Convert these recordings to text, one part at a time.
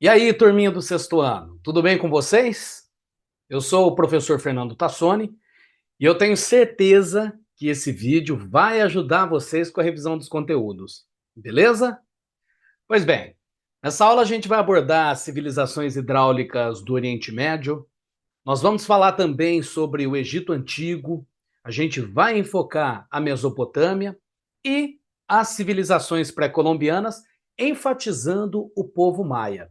E aí, turminha do sexto ano, tudo bem com vocês? Eu sou o professor Fernando Tassoni e eu tenho certeza que esse vídeo vai ajudar vocês com a revisão dos conteúdos, beleza? Pois bem, nessa aula a gente vai abordar as civilizações hidráulicas do Oriente Médio, nós vamos falar também sobre o Egito Antigo, a gente vai enfocar a Mesopotâmia e as civilizações pré-colombianas, enfatizando o povo maia.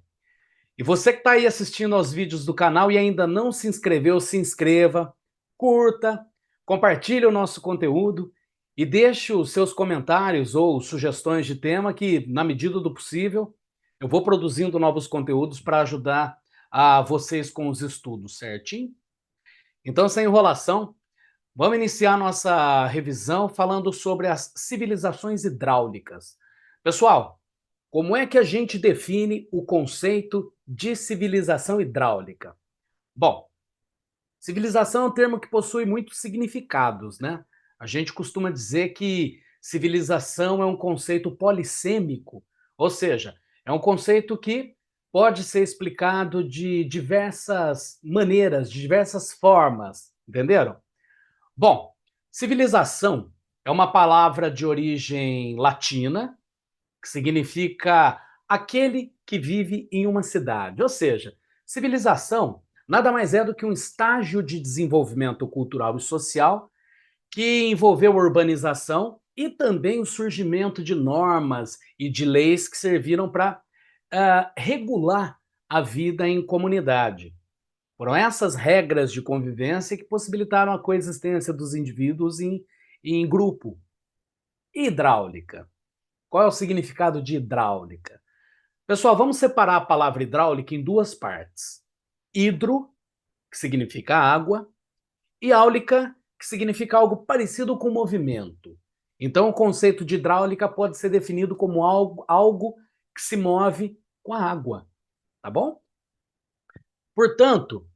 E você que está aí assistindo aos vídeos do canal e ainda não se inscreveu, se inscreva, curta, compartilhe o nosso conteúdo e deixe os seus comentários ou sugestões de tema que, na medida do possível, eu vou produzindo novos conteúdos para ajudar a vocês com os estudos, certinho? Então, sem enrolação, vamos iniciar nossa revisão falando sobre as civilizações hidráulicas. Pessoal, como é que a gente define o conceito de civilização hidráulica? Bom, civilização é um termo que possui muitos significados, né? A gente costuma dizer que civilização é um conceito polissêmico, ou seja, é um conceito que pode ser explicado de diversas maneiras, de diversas formas, entenderam? Bom, civilização é uma palavra de origem latina que significa aquele que vive em uma cidade. Ou seja, civilização nada mais é do que um estágio de desenvolvimento cultural e social que envolveu a urbanização e também o surgimento de normas e de leis que serviram para regular a vida em comunidade. Foram essas regras de convivência que possibilitaram a coexistência dos indivíduos em grupo. E hidráulica? Qual é o significado de hidráulica? Pessoal, vamos separar a palavra hidráulica em duas partes. Hidro, que significa água, e áulica, que significa algo parecido com movimento. Então, o conceito de hidráulica pode ser definido como algo que se move com a água, tá bom? Portanto,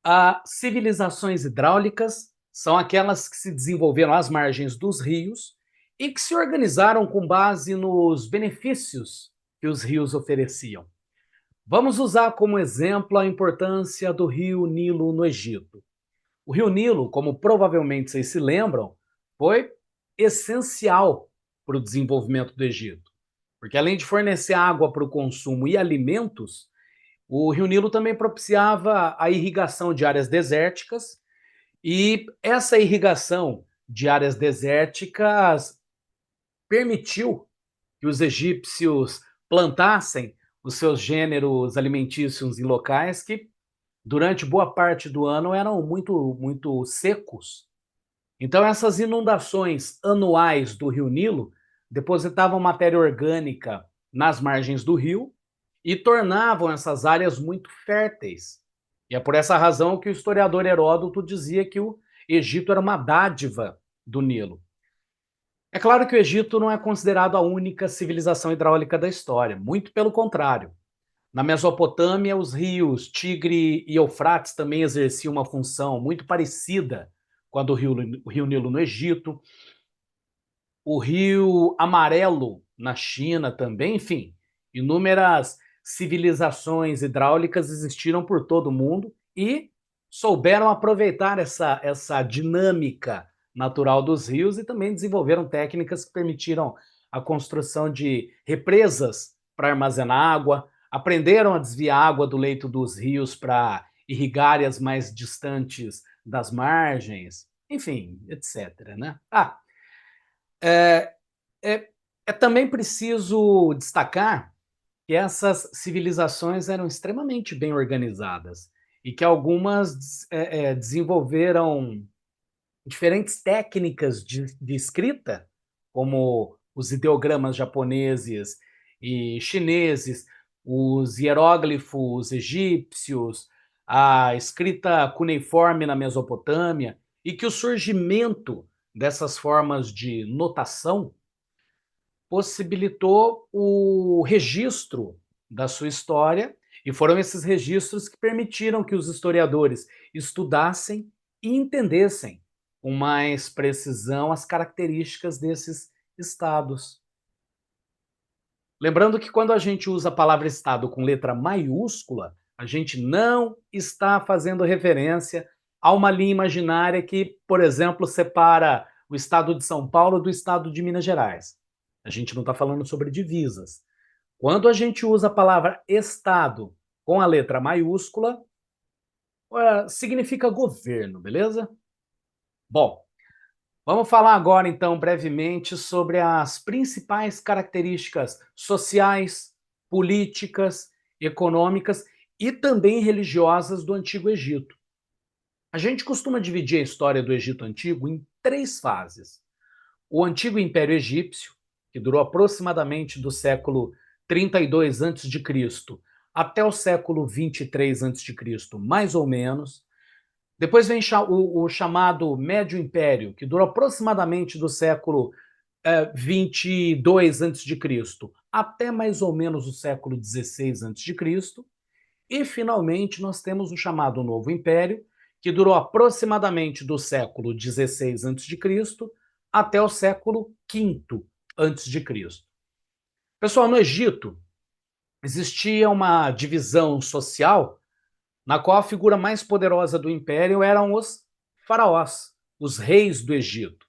as civilizações hidráulicas são aquelas que se desenvolveram às margens dos rios e que se organizaram com base nos benefícios que os rios ofereciam. Vamos usar como exemplo a importância do rio Nilo no Egito. O rio Nilo, como provavelmente vocês se lembram, foi essencial para o desenvolvimento do Egito, porque além de fornecer água para o consumo e alimentos, o rio Nilo também propiciava a irrigação de áreas desérticas e essa irrigação de áreas desérticas permitiu que os egípcios plantassem os seus gêneros alimentícios em locais que, durante boa parte do ano, eram muito secos. Então, essas inundações anuais do rio Nilo depositavam matéria orgânica nas margens do rio e tornavam essas áreas muito férteis. E é por essa razão que o historiador Heródoto dizia que o Egito era uma dádiva do Nilo. É claro que o Egito não é considerado a única civilização hidráulica da história, muito pelo contrário. Na Mesopotâmia, os rios Tigre e Eufrates também exerciam uma função muito parecida com a do rio Nilo no Egito, o Rio Amarelo na China também, enfim, inúmeras civilizações hidráulicas existiram por todo o mundo e souberam aproveitar essa dinâmica natural dos rios e também desenvolveram técnicas que permitiram a construção de represas para armazenar água, aprenderam a desviar água do leito dos rios para irrigar áreas mais distantes das margens, enfim, etc. Né? É, é, é também preciso destacar que essas civilizações eram extremamente bem organizadas e que algumas desenvolveram diferentes técnicas de escrita, como os ideogramas japoneses e chineses, os hieróglifos egípcios, a escrita cuneiforme na Mesopotâmia, e que o surgimento dessas formas de notação possibilitou o registro da sua história, e foram esses registros que permitiram que os historiadores estudassem e entendessem com mais precisão as características desses estados. Lembrando que quando a gente usa a palavra Estado com letra maiúscula, a gente não está fazendo referência a uma linha imaginária que, por exemplo, separa o Estado de São Paulo do Estado de Minas Gerais. A gente não está falando sobre divisas. Quando a gente usa a palavra Estado com a letra maiúscula, significa governo, beleza? Bom, vamos falar agora, então, brevemente sobre as principais características sociais, políticas, econômicas e também religiosas do Antigo Egito. A gente costuma dividir a história do Egito Antigo em três fases. O Antigo Império Egípcio, que durou aproximadamente do século 32 a.C. até o século 23 a.C., mais ou menos. Depois vem o chamado Médio Império, que durou aproximadamente do século 22 a.C. até mais ou menos o século 16 a.C. E, finalmente, nós temos o chamado Novo Império, que durou aproximadamente do século 16 a.C. até o século V a.C. Pessoal, no Egito existia uma divisão social na qual a figura mais poderosa do império eram os faraós, os reis do Egito.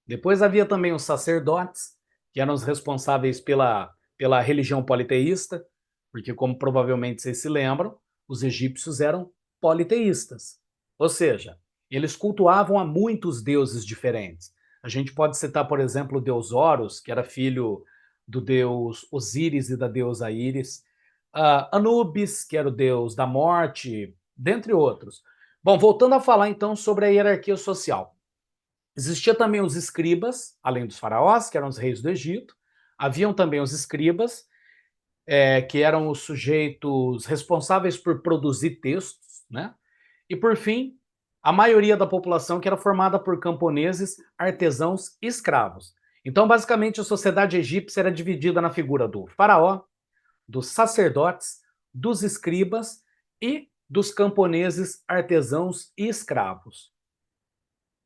Depois havia também os sacerdotes, que eram os responsáveis pela religião politeísta, porque, como provavelmente vocês se lembram, os egípcios eram politeístas. Ou seja, eles cultuavam a muitos deuses diferentes. A gente pode citar, por exemplo, o deus Horus, que era filho do deus Osíris e da deusa Íris, Anubis, que era o deus da morte, dentre outros. Bom, voltando a falar então sobre a hierarquia social. Existia também os escribas, além dos faraós, que eram os reis do Egito. Haviam também os escribas, que eram os sujeitos responsáveis por produzir textos, né? E, por fim, a maioria da população, que era formada por camponeses, artesãos e escravos. Então, basicamente, a sociedade egípcia era dividida na figura do faraó, dos sacerdotes, dos escribas e dos camponeses, artesãos e escravos.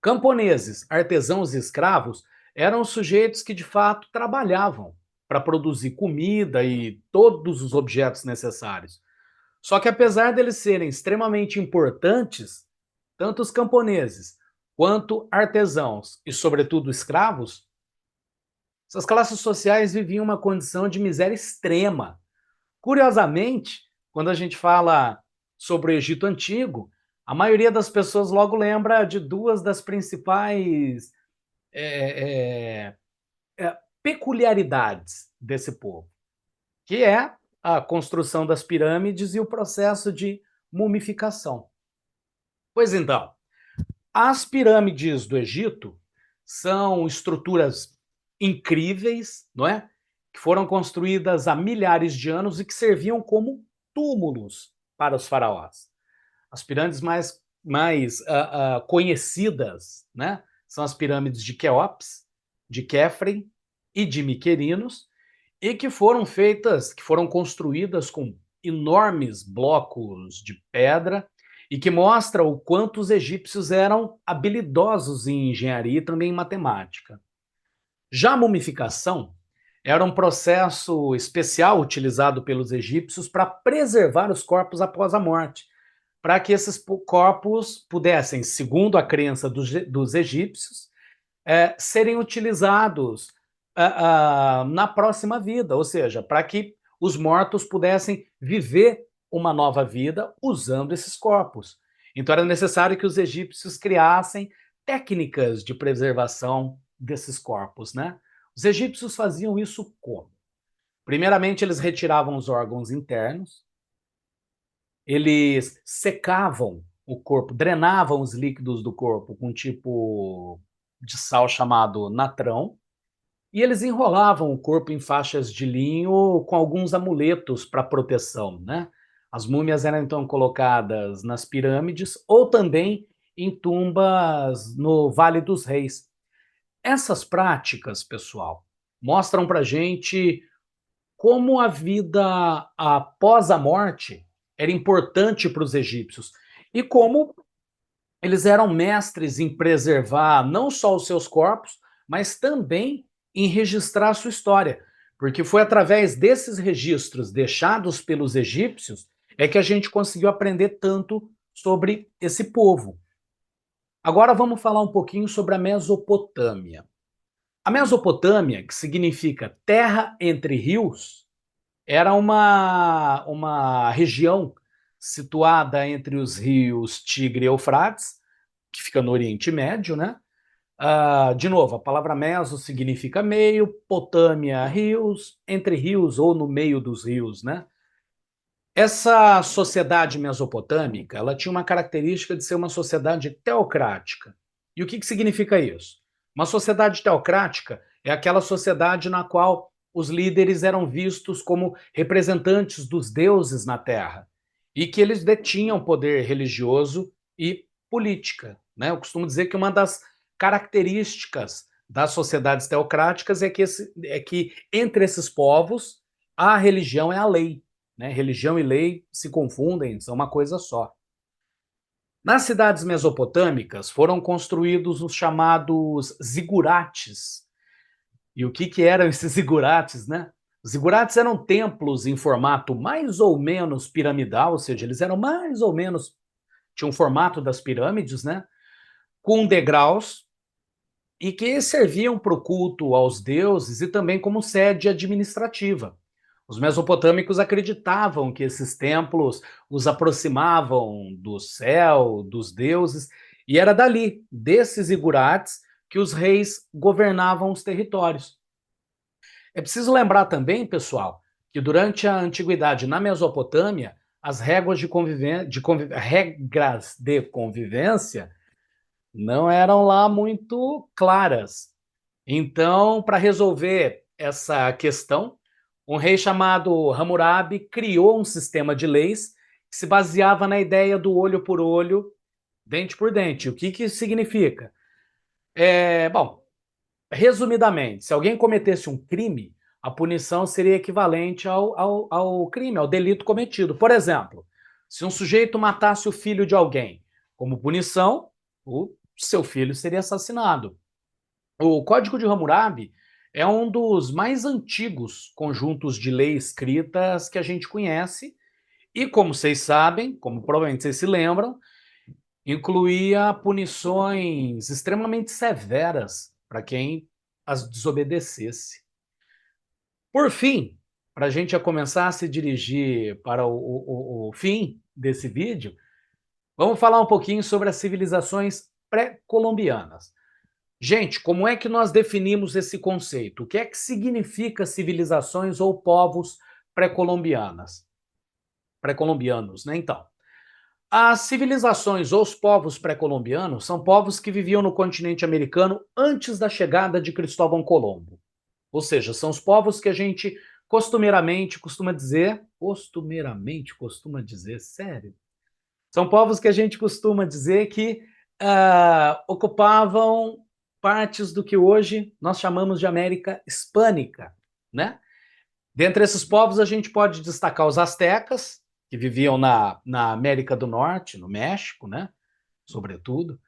Camponeses, artesãos e escravos eram os sujeitos que de fato trabalhavam para produzir comida e todos os objetos necessários. Só que, apesar deles serem extremamente importantes, tanto os camponeses quanto artesãos e, sobretudo, escravos, essas classes sociais viviam uma condição de miséria extrema. Curiosamente, quando a gente fala sobre o Egito Antigo, a maioria das pessoas logo lembra de duas das principais é, é, peculiaridades desse povo, que é a construção das pirâmides e o processo de mumificação. Pois então, as pirâmides do Egito são estruturas incríveis, não é? Que foram construídas há milhares de anos e que serviam como túmulos para os faraós. As pirâmides mais conhecidas, né, são as pirâmides de Quéops, de Quéfren e de Miquerinos, e que foram construídas com enormes blocos de pedra e que mostra o quanto os egípcios eram habilidosos em engenharia e também em matemática. Já a mumificação era um processo especial utilizado pelos egípcios para preservar os corpos após a morte, para que esses corpos pudessem, segundo a crença dos egípcios, serem utilizados na próxima vida, ou seja, para que os mortos pudessem viver uma nova vida usando esses corpos. Então era necessário que os egípcios criassem técnicas de preservação desses corpos, né? Os egípcios faziam isso como? Primeiramente, eles retiravam os órgãos internos, eles secavam o corpo, drenavam os líquidos do corpo com um tipo de sal chamado natrão, e eles enrolavam o corpo em faixas de linho com alguns amuletos para proteção, né? As múmias eram então colocadas nas pirâmides ou também em tumbas no Vale dos Reis. Essas práticas, pessoal, mostram para gente como a vida após a morte era importante para os egípcios e como eles eram mestres em preservar não só os seus corpos, mas também em registrar a sua história. porque foi através desses registros deixados pelos egípcios é que a gente conseguiu aprender tanto sobre esse povo. Agora vamos falar um pouquinho sobre a Mesopotâmia. A Mesopotâmia, que significa terra entre rios, era uma região situada entre os rios Tigre e Eufrates, que fica no Oriente Médio, né? De novo, a palavra meso significa meio, potâmia, rios, entre rios ou no meio dos rios, né? Essa sociedade mesopotâmica, ela tinha uma característica de ser uma sociedade teocrática. E o que significa isso? Uma sociedade teocrática é aquela sociedade na qual os líderes eram vistos como representantes dos deuses na Terra e que eles detinham poder religioso e política, né? Eu costumo dizer que uma das características das sociedades teocráticas é que entre esses povos a religião é a lei, né? Religião e lei se confundem, são uma coisa só. Nas cidades mesopotâmicas foram construídos os chamados zigurates. E o que eram esses zigurates, né? Os zigurates eram templos em formato mais ou menos piramidal, ou seja, eles eram mais ou menos, tinham o formato das pirâmides, né? Com degraus, e que serviam para o culto aos deuses e também como sede administrativa. Os mesopotâmicos acreditavam que esses templos os aproximavam do céu, dos deuses, e era dali, desses igurates, que os reis governavam os territórios. É preciso lembrar também, pessoal, que durante a antiguidade na Mesopotâmia, as regras de convivência não eram lá muito claras. Então, para resolver essa questão, um rei chamado Hammurabi criou um sistema de leis que se baseava na ideia do olho por olho, dente por dente. O que isso significa? Bom, resumidamente, se alguém cometesse um crime, a punição seria equivalente ao crime, ao delito cometido. Por exemplo, se um sujeito matasse o filho de alguém, como punição, o seu filho seria assassinado. O Código de Hammurabi é um dos mais antigos conjuntos de leis escritas que a gente conhece e, como vocês sabem, como provavelmente vocês se lembram, incluía punições extremamente severas para quem as desobedecesse. Por fim, para a gente já começar a se dirigir para o fim desse vídeo, vamos falar um pouquinho sobre as civilizações pré-colombianas. Gente, como é que nós definimos esse conceito? O que é que significa civilizações ou povos pré-colombianos, né? Então, as civilizações ou os povos pré-colombianos são povos que viviam no continente americano antes da chegada de Cristóvão Colombo. Ou seja, são os povos que a gente costuma dizer, sério? São povos que a gente costuma dizer que ocupavam partes do que hoje nós chamamos de América Hispânica, né? Dentre esses povos, a gente pode destacar os astecas, que viviam na América do Norte, no México, né? Sobretudo.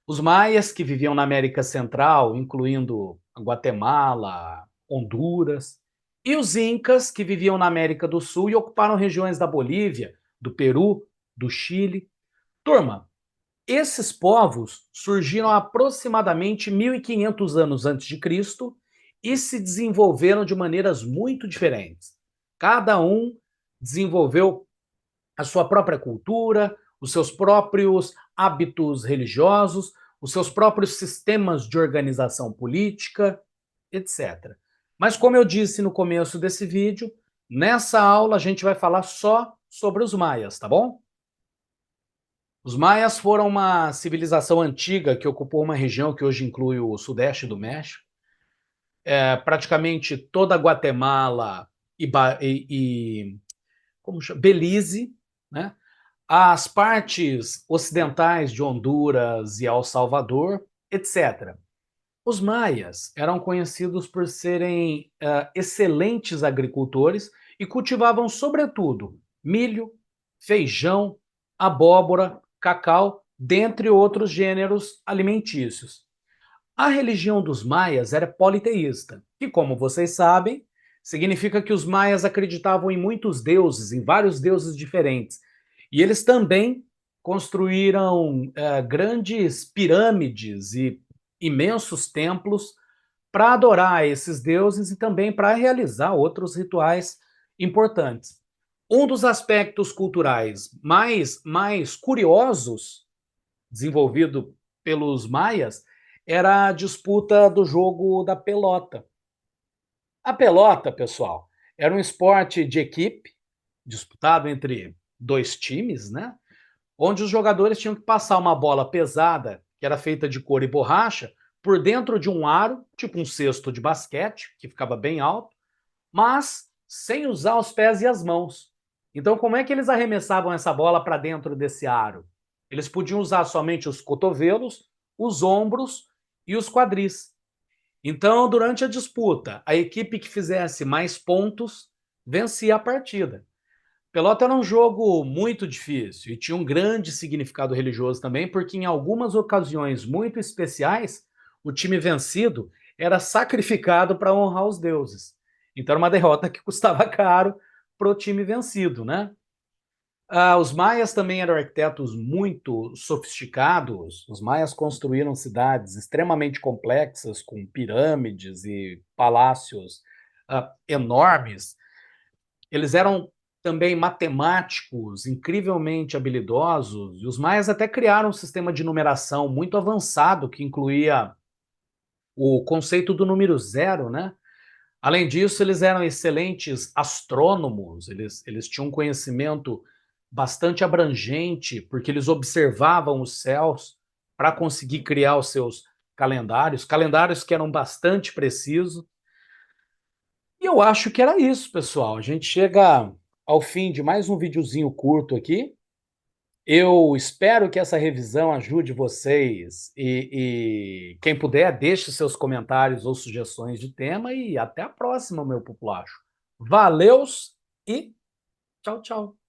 Os maias, que viviam na América Central, incluindo Guatemala, Honduras. E os incas, que viviam na América do Sul e ocuparam regiões da Bolívia, do Peru, do Chile. Turma, esses povos surgiram aproximadamente 1500 anos antes de Cristo e se desenvolveram de maneiras muito diferentes. Cada um desenvolveu a sua própria cultura, os seus próprios hábitos religiosos, os seus próprios sistemas de organização política, etc. Mas como eu disse no começo desse vídeo, nessa aula a gente vai falar só sobre os maias, tá bom? Os maias foram uma civilização antiga que ocupou uma região que hoje inclui o sudeste do México, praticamente toda Guatemala e como chama? Belize, né? As partes ocidentais de Honduras e El Salvador, etc. Os maias eram conhecidos por serem excelentes agricultores e cultivavam, sobretudo, milho, feijão, abóbora, cacau, dentre outros gêneros alimentícios. A religião dos maias era politeísta, que, como vocês sabem, significa que os maias acreditavam em muitos deuses, em vários deuses diferentes. E eles também construíram grandes pirâmides e imensos templos para adorar esses deuses e também para realizar outros rituais importantes. Um dos aspectos culturais mais curiosos desenvolvido pelos maias era a disputa do jogo da pelota. A pelota, pessoal, era um esporte de equipe, disputado entre dois times, né? Onde os jogadores tinham que passar uma bola pesada, que era feita de couro e borracha, por dentro de um aro, tipo um cesto de basquete, que ficava bem alto, mas sem usar os pés e as mãos. Então, como é que eles arremessavam essa bola para dentro desse aro? Eles podiam usar somente os cotovelos, os ombros e os quadris. Então, durante a disputa, a equipe que fizesse mais pontos vencia a partida. Pelota era um jogo muito difícil e tinha um grande significado religioso também, porque em algumas ocasiões muito especiais, o time vencido era sacrificado para honrar os deuses. Então era uma derrota que custava caro para o time vencido, né? Os maias também eram arquitetos muito sofisticados. Os maias construíram cidades extremamente complexas, com pirâmides e palácios enormes. Eles eram também matemáticos, incrivelmente habilidosos, e os maias até criaram um sistema de numeração muito avançado que incluía o conceito do número zero, né? Além disso, eles eram excelentes astrônomos, eles tinham um conhecimento bastante abrangente, porque eles observavam os céus para conseguir criar os seus calendários que eram bastante precisos. E eu acho que era isso, pessoal. A gente chega ao fim de mais um videozinho curto aqui. Eu espero que essa revisão ajude vocês e quem puder, deixe seus comentários ou sugestões de tema e até a próxima, meu populacho. Valeus e tchau, tchau.